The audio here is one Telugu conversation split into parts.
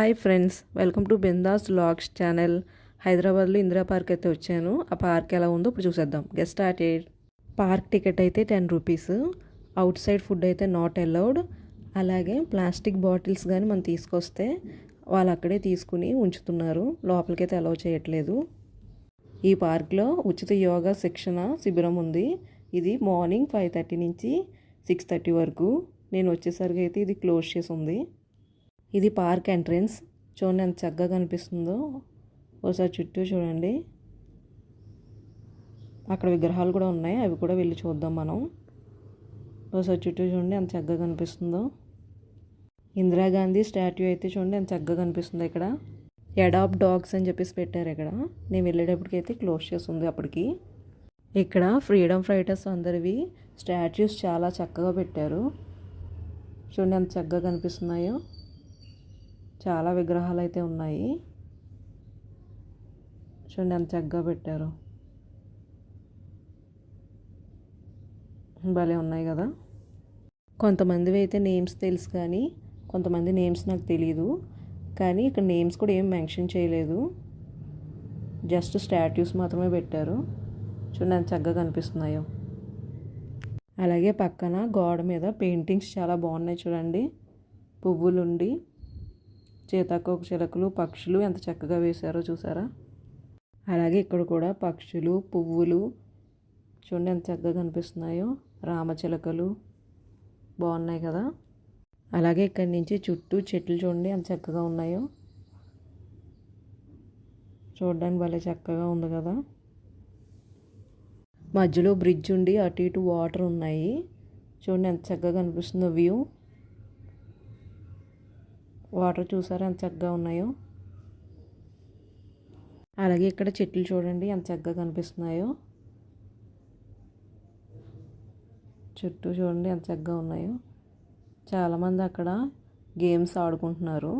Hi friends, welcome to bindaas vlogs channel. హైదరాబాద్లో ఇందిరా పార్క్ అయితే వచ్చాను. ఆ పార్క్ ఎలా ఉందో ఇప్పుడు చూసేద్దాం. Get started. పార్క్ టికెట్ అయితే 10 రూపీస్. అవుట్ సైడ్ ఫుడ్ అయితే నాట్ అలౌడ్. అలాగే ప్లాస్టిక్ బాటిల్స్ కానీ మనం తీసుకొస్తే వాళ్ళు అక్కడే తీసుకుని ఉంచుతున్నారు, లోపలికైతే అలౌ చేయట్లేదు. ఈ పార్క్లో ఉచిత యోగా శిక్షణ శిబిరం ఉంది. ఇది మార్నింగ్ 5:30 నుంచి 6:30 వరకు. నేను వచ్చేసరికి అయితే ఇది క్లోజ్ చేసి ఉంది. ఇది పార్క్ ఎంట్రన్స్. చూడండి ఎంత చక్కగా కనిపిస్తుందో. ఒకసారి చుట్టూ చూడండి. అక్కడ విగ్రహాలు కూడా ఉన్నాయి, అవి కూడా వెళ్ళి చూద్దాం మనం. ఒకసారి చుట్టూ చూడండి ఎంత చక్కగా కనిపిస్తుందో. ఇందిరాగాంధీ స్టాట్యూ అయితే చూడండి ఎంత చక్కగా కనిపిస్తుంది. ఇక్కడ అడాప్ట్ డాగ్స్ అని చెప్పేసి పెట్టారు. ఇక్కడ నేను వెళ్ళేటప్పటికైతే క్లోజ్ చేస్తుంది అప్పటికి. ఇక్కడ ఫ్రీడమ్ ఫైటర్స్ అందరివి స్టాట్యూస్ చాలా చక్కగా పెట్టారు. చూడండి ఎంత చక్కగా కనిపిస్తున్నాయో. చాలా విగ్రహాలు అయితే ఉన్నాయి. చూడండి ఎంత చక్కగా పెట్టారు. భలే ఉన్నాయి కదా. కొంతమందివి అయితే నేమ్స్ తెలుసు, కానీ కొంతమంది నేమ్స్ నాకు తెలీదు. కానీ ఇక్కడ నేమ్స్ కూడా ఏం మెన్షన్ చేయలేదు, జస్ట్ స్టాట్యూస్ మాత్రమే పెట్టారు. చూడండి ఎంత చక్కగా కనిపిస్తున్నాయో. అలాగే పక్కన గోడ మీద పెయింటింగ్స్ చాలా బాగున్నాయి చూడండి. పువ్వులుండి చేతాకోక చిలకలు, పక్షులు ఎంత చక్కగా వేశారో చూసారా. అలాగే ఇక్కడ కూడా పక్షులు, పువ్వులు చూడండి ఎంత చక్కగా కనిపిస్తున్నాయో. రామచిలకలు బాగున్నాయి కదా. అలాగే ఇక్కడి నుంచి చుట్టూ చెట్లు చూడండి ఎంత చక్కగా ఉన్నాయో. చూడడానికి భలే చక్కగా ఉంది కదా. మధ్యలో బ్రిడ్జ్ ఉండి అటు ఇటు వాటర్ ఉన్నాయి. చూడండి ఎంత చక్కగా కనిపిస్తుందో వ్యూ. వాటర్ చూసారా ఎంత చక్కగా ఉన్నాయో. అలాగే ఇక్కడ చెట్లు చూడండి ఎంత చక్కగా కనిపిస్తున్నాయో. చుట్టూ చూడండి ఎంత చక్కగా ఉన్నాయో. చాలామంది అక్కడ గేమ్స్ ఆడుకుంటున్నారు.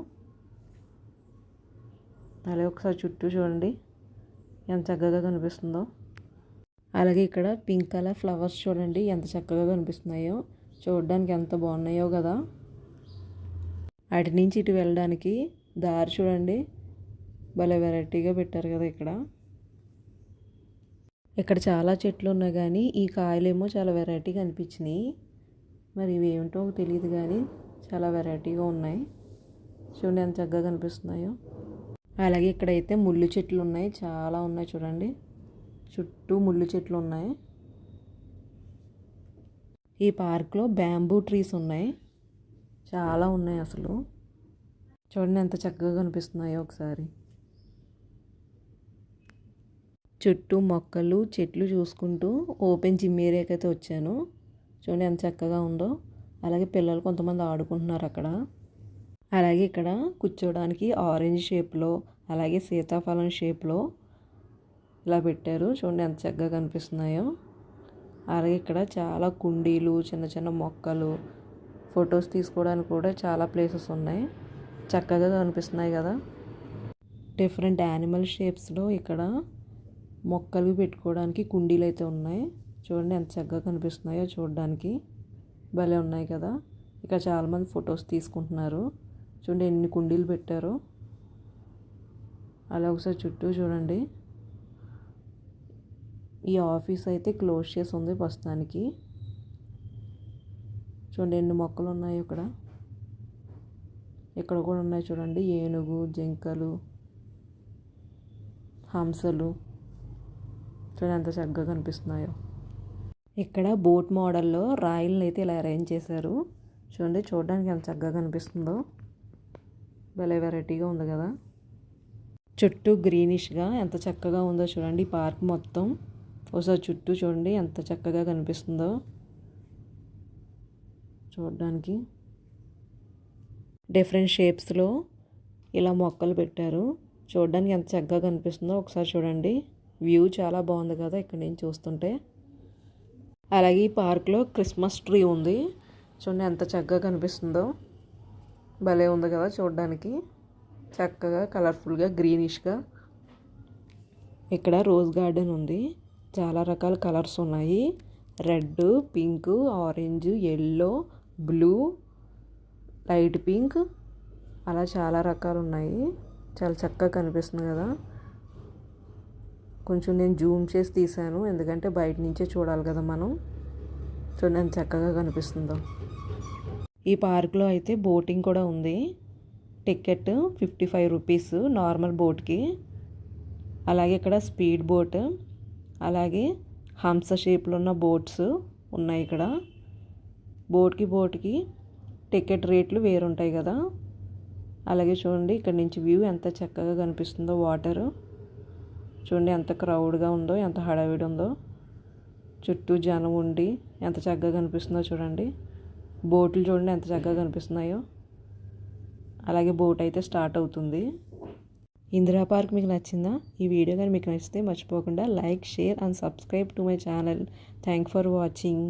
అలాగే ఒకసారి చుట్టూ చూడండి ఎంత చక్కగా కనిపిస్తుందో. అలాగే ఇక్కడ పింక్ కలర్ ఫ్లవర్స్ చూడండి ఎంత చక్కగా కనిపిస్తున్నాయో. చూడడానికి ఎంత బాగున్నాయో కదా. అటు నుంచి ఇటు వెళ్ళడానికి దారి చూడండి, భలే వెరైటీగా పెట్టారు కదా. ఇక్కడ చాలా చెట్లు ఉన్నాయి, కానీ ఈ కాయలేమో చాలా వెరైటీగా అనిపించినాయి. మరి ఇవి ఏమిటో తెలియదు, కానీ చాలా వెరైటీగా ఉన్నాయి. చూడండి ఎంత చక్కగా కనిపిస్తున్నాయో. అలాగే ఇక్కడైతే ముళ్ళు చెట్లు ఉన్నాయి, చాలా ఉన్నాయి చూడండి. చుట్టూ ముళ్ళు చెట్లు ఉన్నాయి. ఈ పార్క్లో బ్యాంబూ ట్రీస్ ఉన్నాయి, చాలా ఉన్నాయి అసలు. చూడండి ఎంత చక్కగా కనిపిస్తున్నాయో ఒకసారి. చుట్టూ మొక్కలు, చెట్లు చూసుకుంటూ ఓపెన్ జిమ్ ఏరియాకి అయితే వచ్చాను. చూడండి ఎంత చక్కగా ఉందో. అలాగే పిల్లలు కొంతమంది ఆడుకుంటున్నారు అక్కడ. అలాగే ఇక్కడ కూర్చోడానికి ఆరెంజ్ షేప్లో, అలాగే సీతాఫలం షేప్లో ఇలా పెట్టారు. చూడండి ఎంత చక్కగా కనిపిస్తున్నాయో. అలాగే ఇక్కడ చాలా కుండీలు, చిన్న చిన్న మొక్కలు, ఫొటోస్ తీసుకోవడానికి కూడా చాలా ప్లేసెస్ ఉన్నాయి. చక్కగా కనిపిస్తున్నాయి కదా. డిఫరెంట్ యానిమల్ షేప్స్లో ఇక్కడ మొక్కలు పెట్టుకోవడానికి కుండీలు అయితే ఉన్నాయి. చూడండి ఎంత చక్కగా కనిపిస్తున్నాయో. చూడడానికి భలే ఉన్నాయి కదా. ఇక్కడ చాలామంది ఫొటోస్ తీసుకుంటున్నారు. చూడండి ఎన్ని కుండీలు పెట్టారో. అలా ఒకసారి చుట్టూ చూడండి. ఈ ఆఫీస్ అయితే క్లోజ్ చేసి ఉంది ప్రస్తుతానికి. చూడండి ఎన్ని మొక్కలు ఉన్నాయి ఇక్కడ. ఇక్కడ కూడా ఉన్నాయి చూడండి, ఏనుగు, జింకలు, హంసలు. చూడండి ఎంత చక్కగా కనిపిస్తున్నాయో. ఇక్కడ బోట్ మోడల్లో రాయిలను అయితే ఇలా అరేంజ్ చేశారు. చూడండి చూడడానికి ఎంత చక్కగా కనిపిస్తుందో. భలే వెరైటీగా ఉంది కదా. చుట్టూ గ్రీనిష్గా ఎంత చక్కగా ఉందో చూడండి పార్క్ మొత్తం. ఒకసారి చుట్టూ చూడండి ఎంత చక్కగా కనిపిస్తుందో. చూడడానికి డిఫరెంట్ షేప్స్లో ఇలా మొక్కలు పెట్టారు. చూడడానికి ఎంత చక్కగా కనిపిస్తుందో ఒకసారి చూడండి. వ్యూ చాలా బాగుంది కదా ఇక్కడ నుంచి చూస్తుంటే. అలాగే ఈ పార్క్లో క్రిస్మస్ ట్రీ ఉంది. చూడండి ఎంత చక్కగా కనిపిస్తుందో. భలే ఉంది కదా చూడడానికి. చక్కగా కలర్ఫుల్గా గ్రీనిష్గా. ఇక్కడ రోజ్ గార్డెన్ ఉంది. చాలా రకాల కలర్స్ ఉన్నాయి. Red, pink, orange, yellow, blue, light pink, అలా చాలా రకాలు ఉన్నాయి. చాలా చక్కగా కనిపిస్తుంది కదా. కొంచెం నేను జూమ్ చేసి తీసాను, ఎందుకంటే బయట నుంచే చూడాలి కదా మనం. చూడండి ఎంత చక్కగా కనిపిస్తుందో. ఈ పార్క్లో అయితే బోటింగ్ కూడా ఉంది. టికెట్ 55 రూపీస్ నార్మల్ బోట్కి. అలాగే ఇక్కడ స్పీడ్ బోట్, అలాగే హంస షేప్లో ఉన్న బోట్స్ ఉన్నాయి ఇక్కడ. బోట్కి టికెట్ రేట్లు వేరుంటాయి కదా. అలాగే చూడండి ఇక్కడ నుంచి వ్యూ ఎంత చక్కగా కనిపిస్తుందో. వాటర్ చూడండి ఎంత క్రౌడ్గా ఉందో, ఎంత హడావిడి ఉందో. చుట్టూ జనం ఉండి ఎంత చక్కగా కనిపిస్తుందో చూడండి. బోట్లు చూడండి ఎంత చక్కగా కనిపిస్తున్నాయో. అలాగే బోట్ అయితే స్టార్ట్ అవుతుంది. ఇందిరా పార్క్ మీకు నచ్చిందా? ఈ వీడియో కానీ మీకు నచ్చితే మర్చిపోకుండా like, share and subscribe to my channel. Thank for watching.